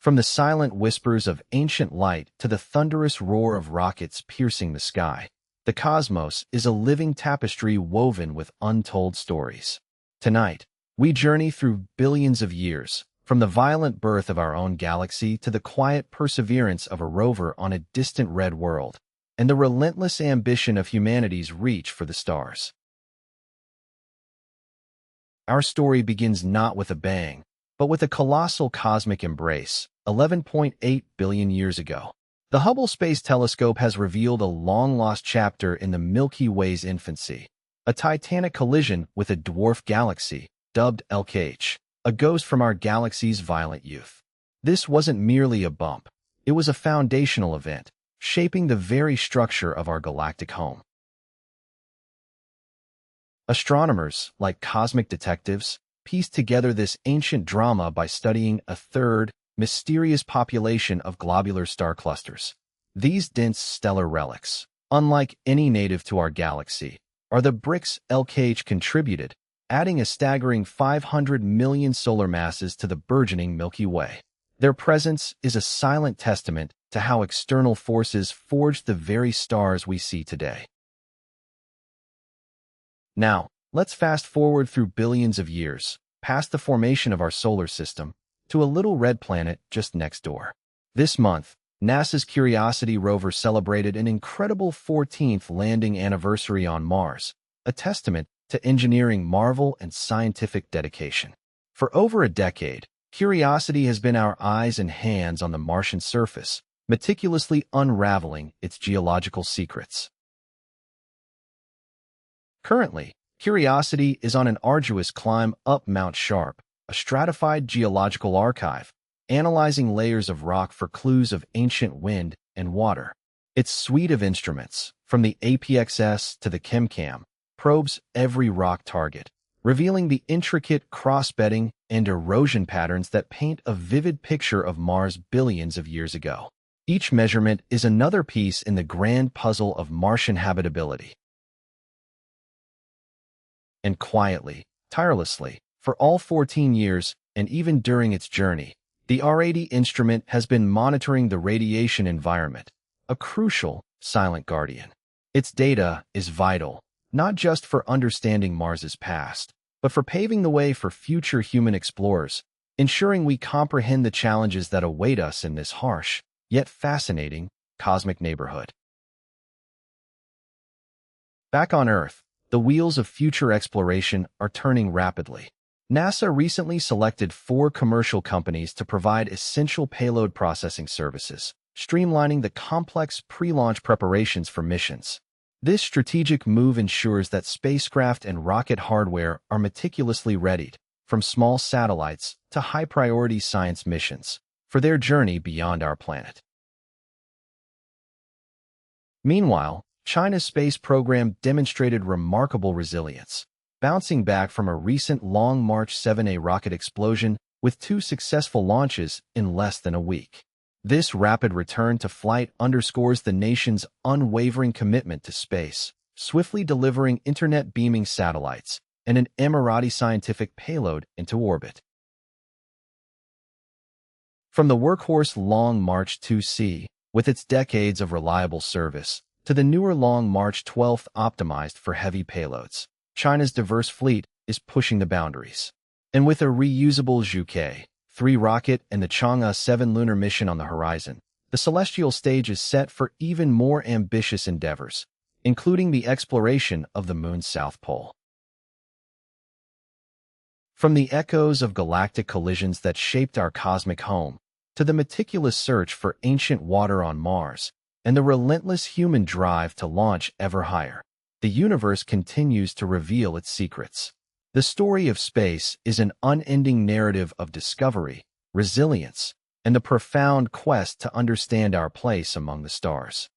From the silent whispers of ancient light to the thunderous roar of rockets piercing the sky, the cosmos is a living tapestry woven with untold stories. Tonight, we journey through billions of years, from the violent birth of our own galaxy to the quiet perseverance of a rover on a distant red world, and the relentless ambition of humanity's reach for the stars. Our story begins not with a bang, but with a colossal cosmic embrace, 11.8 billion years ago. The Hubble Space Telescope has revealed a long-lost chapter in the Milky Way's infancy, a titanic collision with a dwarf galaxy, dubbed LKH, a ghost from our galaxy's violent youth. This wasn't merely a bump. It was a foundational event, shaping the very structure of our galactic home. Astronomers, like cosmic detectives, pieced together this ancient drama by studying a third, mysterious population of globular star clusters. These dense stellar relics, unlike any native to our galaxy, are the bricks LKH contributed, adding a staggering 500 million solar masses to the burgeoning Milky Way. Their presence is a silent testament to how external forces forged the very stars we see today. Now, let's fast forward through billions of years, past the formation of our solar system, to a little red planet just next door. This month, NASA's Curiosity rover celebrated an incredible 14th landing anniversary on Mars, a testament to engineering marvel and scientific dedication. For over a decade, Curiosity has been our eyes and hands on the Martian surface, meticulously unraveling its geological secrets. Currently, Curiosity is on an arduous climb up Mount Sharp, a stratified geological archive, analyzing layers of rock for clues of ancient wind and water. Its suite of instruments, from the APXS to the ChemCam, probes every rock target, revealing the intricate cross-bedding and erosion patterns that paint a vivid picture of Mars billions of years ago. Each measurement is another piece in the grand puzzle of Martian habitability. And quietly, tirelessly, for all 14 years, and even during its journey, the R80 instrument has been monitoring the radiation environment, a crucial, silent guardian. Its data is vital, not just for understanding Mars's past, but for paving the way for future human explorers, ensuring we comprehend the challenges that await us in this harsh, yet fascinating, cosmic neighborhood. Back on Earth, the wheels of future exploration are turning rapidly. NASA recently selected 4 commercial companies to provide essential payload processing services, streamlining the complex pre-launch preparations for missions. This strategic move ensures that spacecraft and rocket hardware are meticulously readied, from small satellites to high-priority science missions, for their journey beyond our planet. Meanwhile, China's space program demonstrated remarkable resilience, bouncing back from a recent Long March 7A rocket explosion with 2 successful launches in less than a week. This rapid return to flight underscores the nation's unwavering commitment to space, swiftly delivering internet-beaming satellites and an Emirati scientific payload into orbit. From the workhorse Long March 2C, with its decades of reliable service, to the newer Long March 12 optimized for heavy payloads, China's diverse fleet is pushing the boundaries. And with a reusable Zhuke-3 rocket and the Chang'e 7 lunar mission on the horizon, the celestial stage is set for even more ambitious endeavors, including the exploration of the Moon's south pole. From the echoes of galactic collisions that shaped our cosmic home, to the meticulous search for ancient water on Mars, and the relentless human drive to launch ever higher, the universe continues to reveal its secrets. The story of space is an unending narrative of discovery, resilience, and the profound quest to understand our place among the stars.